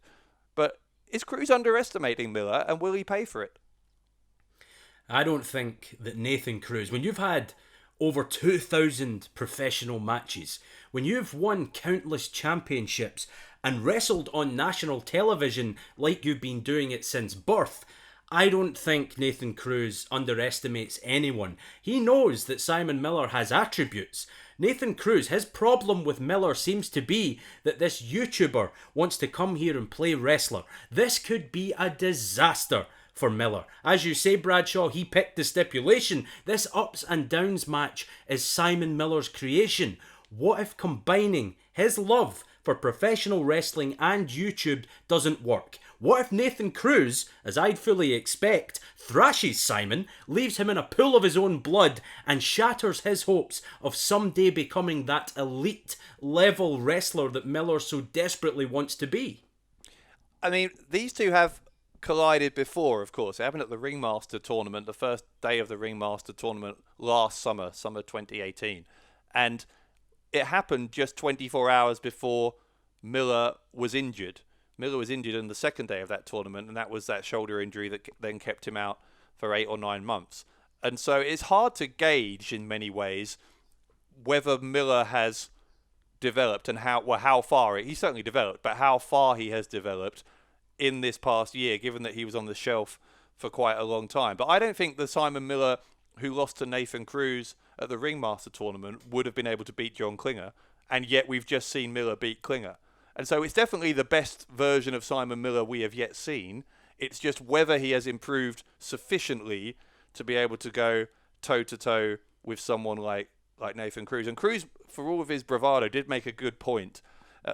but Is Cruz underestimating Miller, and will he pay for it? I don't think that Nathan Cruz, when you've had over 2,000 professional matches, when you've won countless championships and wrestled on national television like you've been doing it since birth, I don't think Nathan Cruz underestimates anyone. He knows that Simon Miller has attributes. Nathan Cruz, his problem with Miller seems to be that this YouTuber wants to come here and play wrestler. This could be a disaster for Miller. As you say, Bradshaw, he picked the stipulation. This ups and downs match is Simon Miller's creation. What if combining his love for professional wrestling and YouTube doesn't work? What if Nathan Cruz, as I'd fully expect, thrashes Simon, leaves him in a pool of his own blood, and shatters his hopes of someday becoming that elite level wrestler that Miller so desperately wants to be? I mean, these two have collided before, of course. It happened at the Ringmaster tournament, the first day of the Ringmaster tournament last summer 2018. And it happened just 24 hours before Miller was injured. Miller was injured on the second day of that tournament, and that was that shoulder injury that then kept him out for 8 or 9 months. And so it's hard to gauge in many ways whether Miller has developed and how far he certainly developed, but how far he has developed in this past year, given that he was on the shelf for quite a long time. But I don't think the Simon Miller who lost to Nathan Cruz at the Ringmaster tournament would have been able to beat John Klinger, and yet we've just seen Miller beat Klinger. And so it's definitely the best version of Simon Miller we have yet seen. It's just whether he has improved sufficiently to be able to go toe-to-toe with someone like Nathan Cruz. And Cruz, for all of his bravado, did make a good point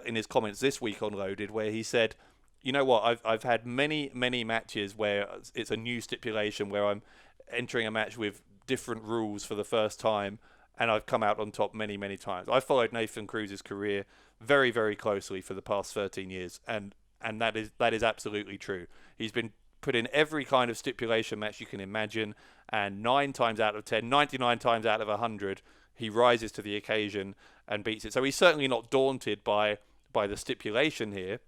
in his comments this week on Loaded, where he said, you know what, I've had many matches where it's a new stipulation, where I'm entering a match with different rules for the first time, and I've come out on top many times. I've followed Nathan Cruz's career very, very closely for the past 13 years, and that is absolutely true. He's been put in every kind of stipulation match you can imagine, and 9 times out of 10, 99 times out of 100, he rises to the occasion and beats it. So he's certainly not daunted by the stipulation here,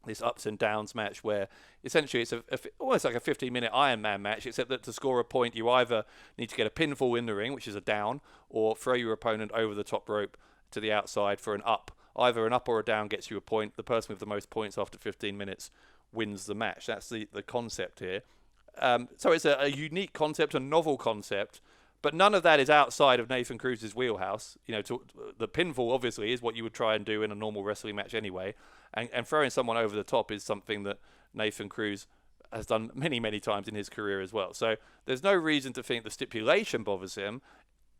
this ups and downs match, where essentially it's almost like a 15-minute Iron Man match, except that to score a point, you either need to get a pinfall in the ring, which is a down, or throw your opponent over the top rope to the outside for an up. Either an up or a down gets you a point. The person with the most points after 15 minutes wins the match. That's the concept here. So it's a unique concept, a novel concept, but none of that is outside of Nathan Cruz's wheelhouse. You know, the pinfall obviously is what you would try and do in a normal wrestling match anyway, and throwing someone over the top is something that Nathan Cruz has done many times in his career as well. So there's no reason to think the stipulation bothers him.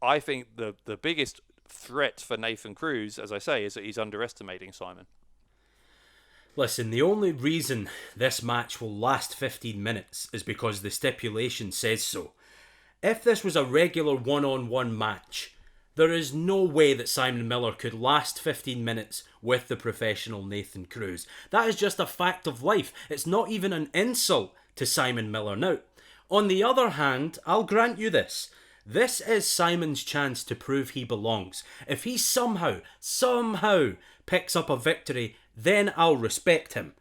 I think the biggest threat for Nathan Cruz, as I say, is that he's underestimating Simon. Listen, the only reason this match will last 15 minutes is because the stipulation says so. If this was a regular one-on-one match, there is no way that Simon Miller could last 15 minutes with the professional Nathan Cruz. That is just a fact of life. It's not even an insult to Simon Miller. Now, on the other hand, I'll grant you this. This is Simon's chance to prove he belongs. If he somehow picks up a victory, then I'll respect him.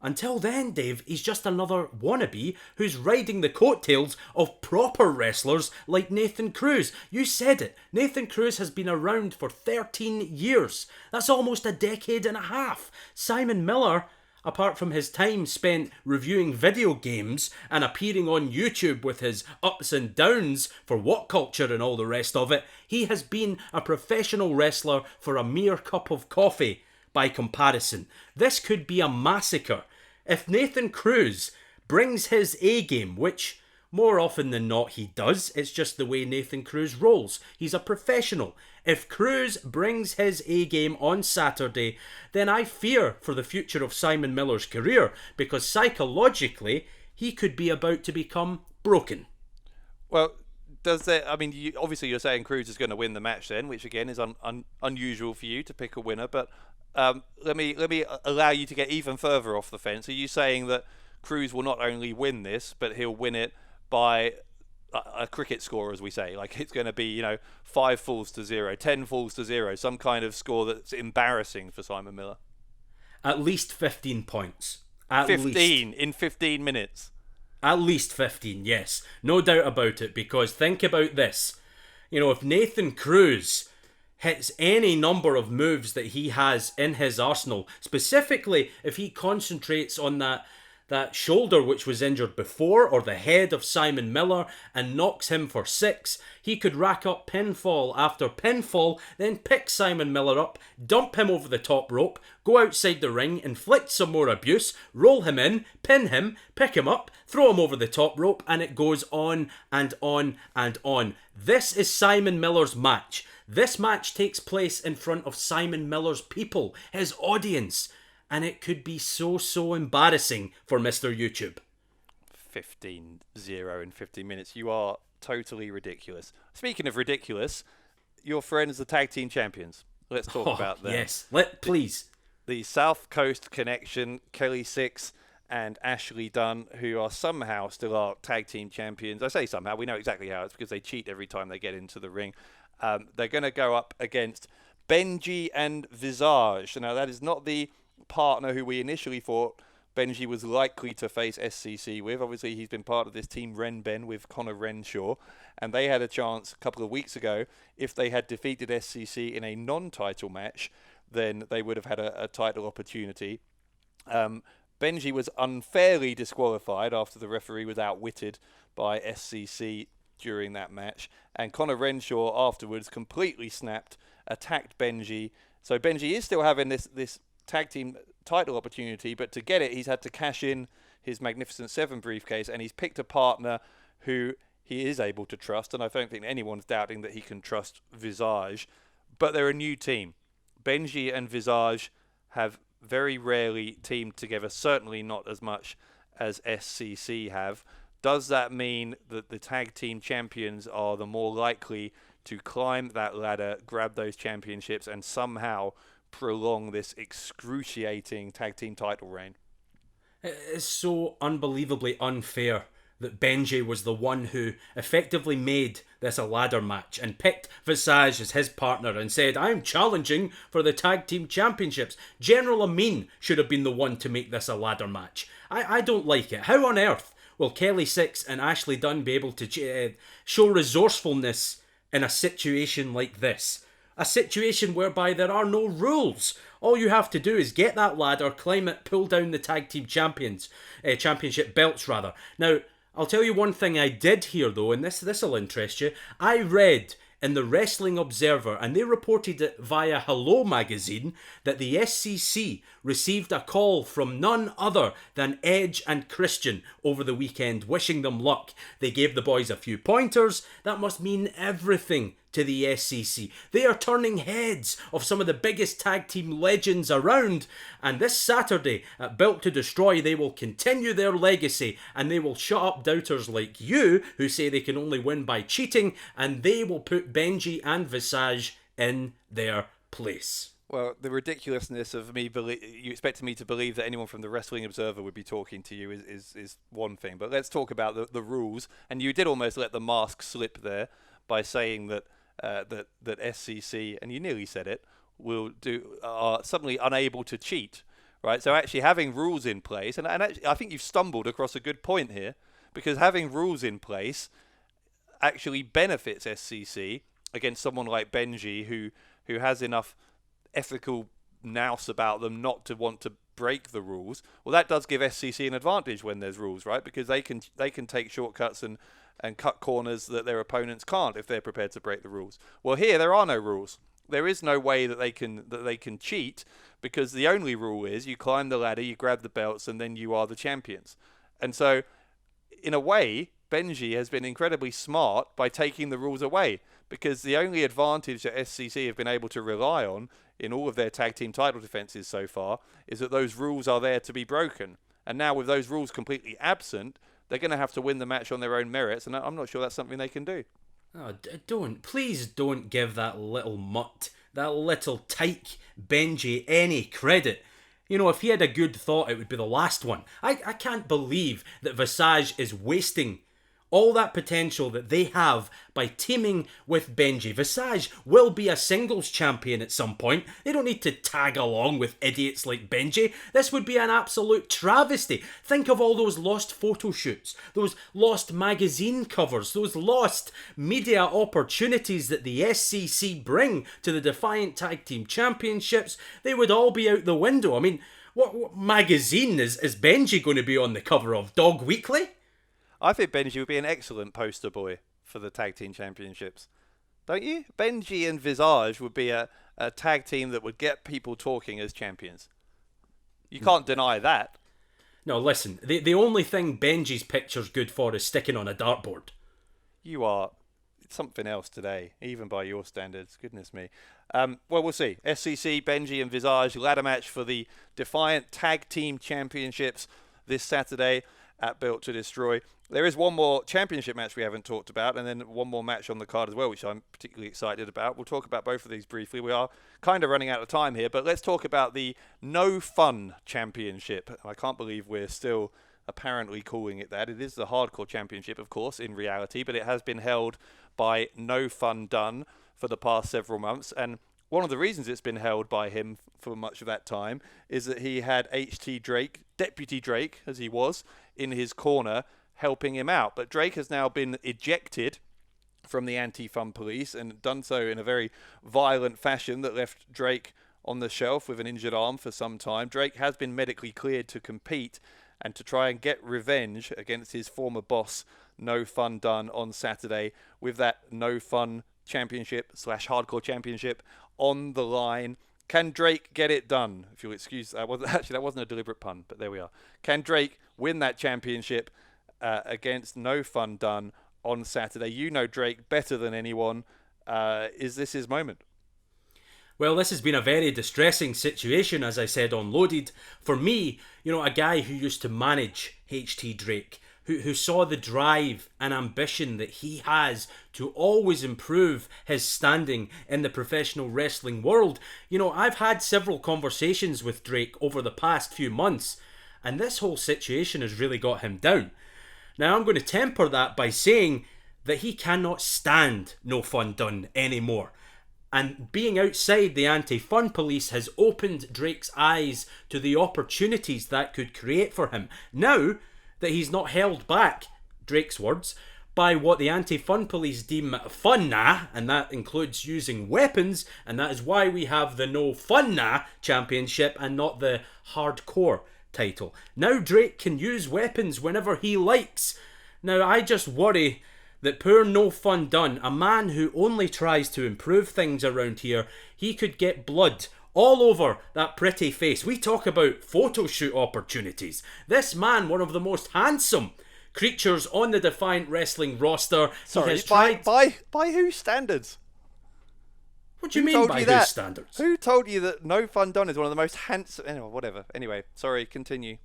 Until then, Dave, he's just another wannabe who's riding the coattails of proper wrestlers like Nathan Cruz. You said it. Nathan Cruz has been around for 13 years. That's almost a decade and a half. Simon Miller, apart from his time spent reviewing video games and appearing on YouTube with his ups and downs for What Culture and all the rest of it, he has been a professional wrestler for a mere cup of coffee. By comparison, this could be a massacre. If Nathan Cruz brings his A-game, which more often than not he does, it's just the way Nathan Cruz rolls. He's a professional. If Cruz brings his A-game on Saturday, then I fear for the future of Simon Miller's career, because psychologically, he could be about to become broken. Well, obviously you're saying Cruz is going to win the match then, which again is unusual for you to pick a winner, but let me allow you to get even further off the fence. Are you saying that Cruz will not only win this, but he'll win it by a cricket score, as we say? Like, it's going to be, 5 falls to 0, 10 falls to 0, some kind of score that's embarrassing for Simon Miller. At least 15 points. At 15 least. in 15 minutes. At least 15, yes. No doubt about it, because think about this. If Nathan Cruz hits any number of moves that he has in his arsenal, specifically if he concentrates on that shoulder which was injured before, or the head of Simon Miller, and knocks him for 6, he could rack up pinfall after pinfall, then pick Simon Miller up, dump him over the top rope, go outside the ring, inflict some more abuse, roll him in, pin him, pick him up, throw him over the top rope, and it goes on and on and on. This is Simon Miller's match. This match takes place in front of Simon Miller's people, his audience. And it could be so embarrassing for Mr. YouTube. 15-0 in 15 minutes. You are totally ridiculous. Speaking of ridiculous, your friends, the tag team champions. Let's talk about them. Yes, please. The South Coast Connection, Kelly Six and Ashley Dunn, who are somehow still our tag team champions. I say somehow, we know exactly how. It's because they cheat every time they get into the ring. They're going to go up against Benji and Visage. Now, that is not the partner who we initially thought Benji was likely to face SCC with. Obviously, he's been part of this team Renben with Connor Renshaw, and they had a chance a couple of weeks ago. If they had defeated SCC in a non-title match, then they would have had a title opportunity. Benji was unfairly disqualified after the referee was outwitted by SCC during that match, and Connor Renshaw afterwards completely snapped, attacked Benji. So Benji is still having this tag team title opportunity, but to get it, he's had to cash in his Magnificent Seven briefcase, and he's picked a partner who he is able to trust, and I don't think anyone's doubting that he can trust Visage, but they're a new team. Benji and Visage have very rarely teamed together, certainly not as much as SCC have. Does that mean that the tag team champions are the more likely to climb that ladder, grab those championships, and somehow prolong this excruciating tag team title reign? It is so unbelievably unfair that Benji was the one who effectively made this a ladder match and picked Visage as his partner and said, I'm challenging for the tag team championships. General Amin should have been the one to make this a ladder match. I don't like it. How on earth will Kelly Six and Ashley Dunn be able to show resourcefulness in a situation like this? A situation whereby there are no rules. All you have to do is get that ladder, climb it, pull down the tag team championship belts rather. Now, I'll tell you one thing I did hear though, and this'll interest you. I read in the Wrestling Observer, and they reported it via Hello magazine, that the SCC received a call from none other than Edge and Christian over the weekend, wishing them luck. They gave the boys a few pointers. That must mean everything to the SCC. They are turning heads of some of the biggest tag team legends around, and this Saturday at Built to Destroy they will continue their legacy, and they will shut up doubters like you who say they can only win by cheating, and they will put Benji and Visage in their place. Well, the ridiculousness of you expected me to believe that anyone from the Wrestling Observer would be talking to you is one thing, but let's talk about the rules. And you did almost let the mask slip there by saying that that SCC, and you nearly said it, are suddenly unable to cheat, right? So actually having rules in place, and actually, I think you've stumbled across a good point here, because having rules in place actually benefits SCC against someone like Benji, who has enough ethical nous about them not to want to break the rules. Well, that does give SCC an advantage when there's rules, right? Because they can take shortcuts and cut corners that their opponents can't if they're prepared to break the rules. Well, here there are no rules. There is no way that they can cheat, because the only rule is you climb the ladder, you grab the belts, and then you are the champions. And so, in a way, Benji has been incredibly smart by taking the rules away, because the only advantage that SCC have been able to rely on in all of their tag team title defenses so far is that those rules are there to be broken. And now with those rules completely absent, they're going to have to win the match on their own merits, and I'm not sure that's something they can do. Oh, please don't give that little mutt, that little tyke Benji any credit. If he had a good thought, it would be the last one. I can't believe that Visage is wasting all that potential that they have by teaming with Benji. Visage will be a singles champion at some point. They don't need to tag along with idiots like Benji. This would be an absolute travesty. Think of all those lost photo shoots, those lost magazine covers, those lost media opportunities that the SCC bring to the Defiant Tag Team Championships. They would all be out the window. I mean, what magazine is Benji going to be on the cover of? Dog Weekly? I think Benji would be an excellent poster boy for the Tag Team Championships. Don't you? Benji and Visage would be a tag team that would get people talking as champions. You can't deny that. No, listen, the only thing Benji's picture's good for is sticking on a dartboard. You are something else today, even by your standards. Goodness me. Well, we'll see. SCC, Benji and Visage, ladder match for the Defiant Tag Team Championships this Saturday at Built to Destroy. There is one more championship match we haven't talked about, and then one more match on the card as well, which I'm particularly excited about. We'll talk about both of these briefly. We are kind of running out of time here, but let's talk about the No Fun Championship. I can't believe we're still apparently calling it that. It is the Hardcore Championship, of course, in reality, but it has been held by No Fun Done for the past several months, and one of the reasons it's been held by him for much of that time is that he had HT Drake, Deputy Drake, as he was, in his corner, helping him out. But Drake has now been ejected from the anti-fun police and done so in a very violent fashion that left Drake on the shelf with an injured arm for some time. Drake has been medically cleared to compete and to try and get revenge against his former boss, No Fun Done, on Saturday with that No Fun Championship / Hardcore Championship on the line. Can Drake get it done? If you'll excuse, that wasn't a deliberate pun, but there we are. Can Drake win that championship against No Fun Done on Saturday? You know Drake better than anyone. Is this his moment? Well, this has been a very distressing situation, as I said on Loaded. For me, a guy who used to manage HT Drake, who saw the drive and ambition that he has to always improve his standing in the professional wrestling world. I've had several conversations with Drake over the past few months, and this whole situation has really got him down. Now, I'm going to temper that by saying that he cannot stand No Fun Done anymore. And being outside the anti-fun police has opened Drake's eyes to the opportunities that could create for him. Now that he's not held back, Drake's words, by what the anti-fun police deem fun and that includes using weapons, and that is why we have the No Fun Championship and not the Hardcore title. Now Drake can use weapons whenever he likes. Now I just worry that poor No Fun Done, a man who only tries to improve things around here, he could get blood all over that pretty face. We talk about photo shoot opportunities. This man, one of the most handsome creatures on the Defiant Wrestling roster. Sorry, by whose standards? What do you mean by whose standards? Who told you that No Fun Done is one of the most handsome... Anyway, whatever. Anyway, sorry, continue.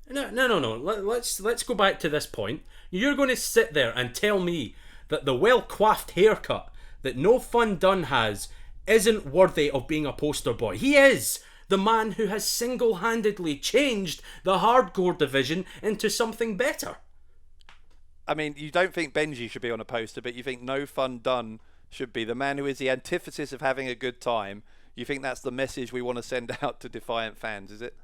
No. Let's go back to this point. You're going to sit there and tell me that the well-coiffed haircut that No Fun Done has isn't worthy of being a poster boy. He is the man who has single-handedly changed the hardcore division into something better. I mean, you don't think Benji should be on a poster, but you think No Fun Done should be the man who is the antithesis of having a good time. You think that's the message we want to send out to Defiant fans, is it?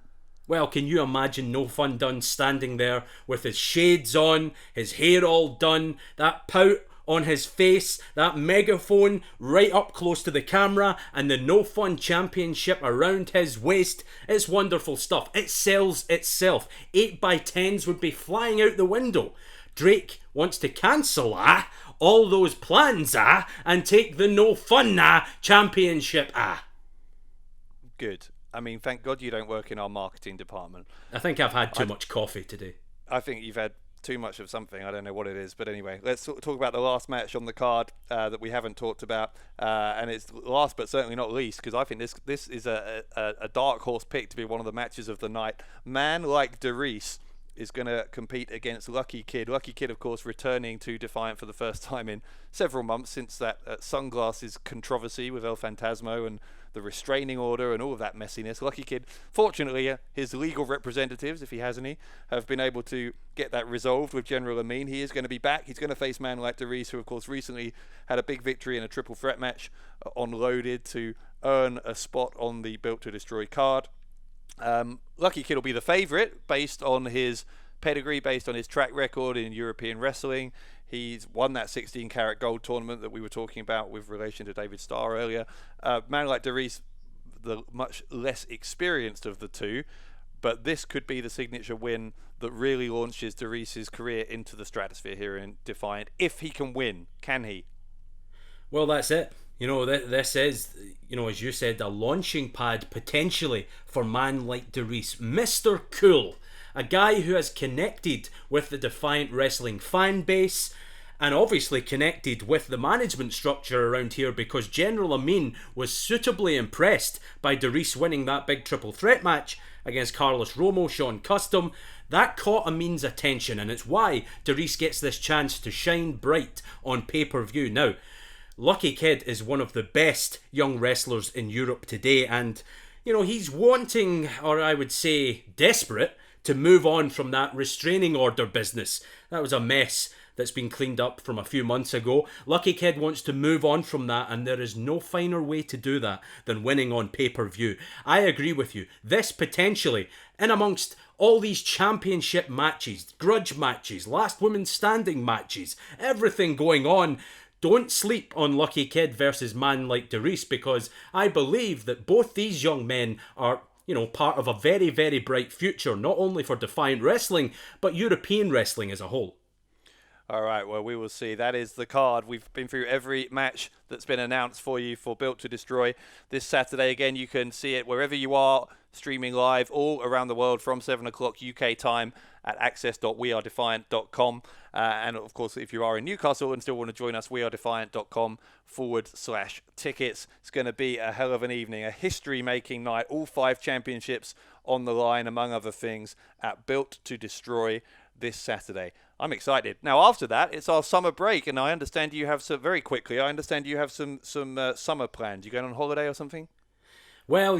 Well, can you imagine No Fun Done standing there with his shades on, his hair all done, that pout on his face, that megaphone right up close to the camera, and the No Fun Championship around his waist? It's wonderful stuff. It sells itself. 8x10s would be flying out the window. Drake wants to cancel all those plans and take the No Fun Championship Good. I mean, thank God you don't work in our marketing department. I think I've had too much coffee today. I think you've had too much of something. I don't know what it is. But anyway, let's talk about the last match on the card that we haven't talked about. And it's last but certainly not least, because I think this is a dark horse pick to be one of the matches of the night. Man like DeReiss is going to compete against Lucky Kid. Lucky Kid, of course, returning to Defiant for the first time in several months since that sunglasses controversy with El Phantasmo and the restraining order and all of that messiness. Lucky Kid, fortunately, his legal representatives, if he has any, have been able to get that resolved with General Amin. He is going to be back. He's going to face man like Darius, who, of course, recently had a big victory in a triple threat match on Loaded to earn a spot on the Built to Destroy card. Lucky Kid will be the favourite based on his pedigree, based on his track record in European wrestling. He's won that 16 karat gold tournament that we were talking about with relation to David Starr earlier. Man like Darius, the much less experienced of the two, but this could be the signature win that really launches Darius' career into the stratosphere here in Defiant. If he can win, can he? Well, that's it. This is, as you said, a launching pad potentially for man like Darius, Mr. Cool, a guy who has connected with the Defiant Wrestling fan base and obviously connected with the management structure around here because General Amin was suitably impressed by Darius winning that big triple threat match against Carlos Romo, Sean Custom. That caught Amin's attention, and it's why Darius gets this chance to shine bright on pay-per-view. Now, Lucky Kid is one of the best young wrestlers in Europe today, and he's wanting, or I would say desperate, to move on from that restraining order business. That was a mess that's been cleaned up from a few months ago. Lucky Kid wants to move on from that, and there is no finer way to do that than winning on pay-per-view. I agree with you. This potentially, in amongst all these championship matches, grudge matches, last woman standing matches, everything going on, don't sleep on Lucky Kid versus man like Darius, because I believe that both these young men are part of a very, very bright future, not only for Defiant Wrestling, but European wrestling as a whole. All right, well, we will see. That is the card. We've been through every match that's been announced for you for Built to Destroy this Saturday. Again, you can see it wherever you are, streaming live all around the world from 7 o'clock UK time at access.wearedefiant.com. And, of course, if you are in Newcastle and still want to join us, wearedefiant.com/tickets. It's going to be a hell of an evening, a history-making night, all 5 championships on the line, among other things, at Built to Destroy this Saturday. I'm excited. Now, after that, it's our summer break, and I understand you have some, very quickly, some summer plans. You going on holiday or something? Well,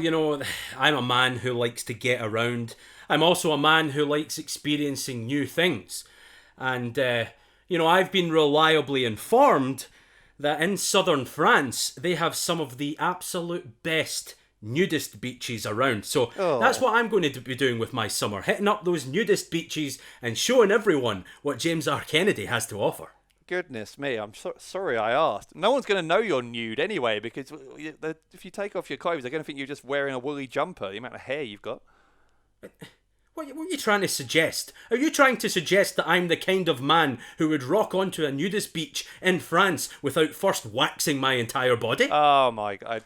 I'm a man who likes to get around. I'm also a man who likes experiencing new things. And, I've been reliably informed that in southern France, they have some of the absolute best nudist beaches around. So That's what I'm going to be doing with my summer, hitting up those nudist beaches and showing everyone what James R. Kennedy has to offer. Goodness me, I'm sorry I asked. No one's going to know you're nude anyway, because if you take off your clothes, they're going to think you're just wearing a woolly jumper, the amount of hair you've got. What are you trying to suggest? Are you trying to suggest that I'm the kind of man who would rock onto a nudist beach in France without first waxing my entire body? Oh my God,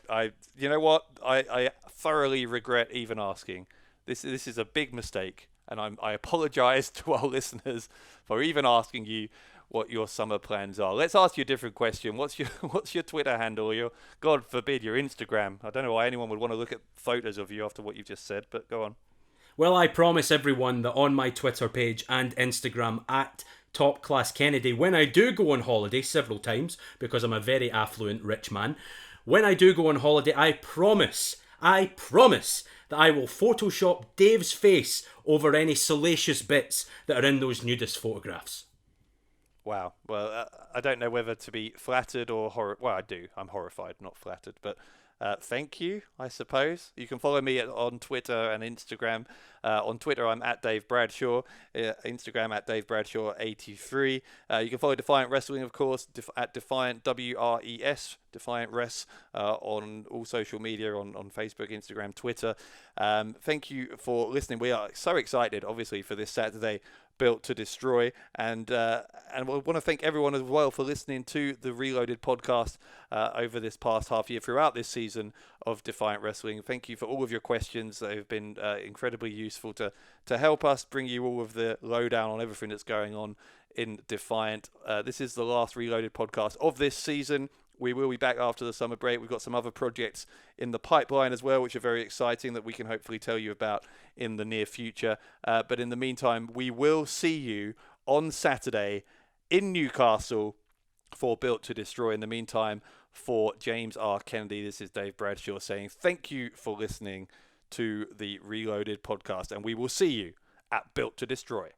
you know what? I thoroughly regret even asking. This is a big mistake, and I apologise to our listeners for even asking you what your summer plans are. Let's ask you a different question. What's your Twitter handle? Your, God forbid, your Instagram. I don't know why anyone would want to look at photos of you after what you've just said, but go on. Well, I promise everyone that on my Twitter page and Instagram at Top Class Kennedy, when I do go on holiday several times, because I'm a very affluent rich man, when I do go on holiday, I promise that I will Photoshop Dave's face over any salacious bits that are in those nudist photographs. Wow. Well, I don't know whether to be flattered or well, I do. I'm horrified, not flattered, but thank you, I suppose. You can follow me on Twitter and Instagram. On Twitter, I'm at Dave Bradshaw. Instagram at Dave Bradshaw83. You can follow Defiant Wrestling, of course, at Defiant WRES, Defiant Res, on all social media, on Facebook, Instagram, Twitter. Thank you for listening. We are so excited, obviously, for this Saturday, Built to Destroy, and we want to thank everyone as well for listening to the ReLoaded podcast over this past half year throughout this season of Defiant Wrestling. Thank you for all of your questions. They've been incredibly useful to help us bring you all of the lowdown on everything that's going on in Defiant. This is the last ReLoaded podcast of this season. We will be back after the summer break. We've got some other projects in the pipeline as well, which are very exciting that we can hopefully tell you about in the near future. But in the meantime, we will see you on Saturday in Newcastle for Built to Destroy. In the meantime, for James R. Kennedy, this is Dave Bradshaw saying thank you for listening to the ReLoaded podcast, and we will see you at Built to Destroy.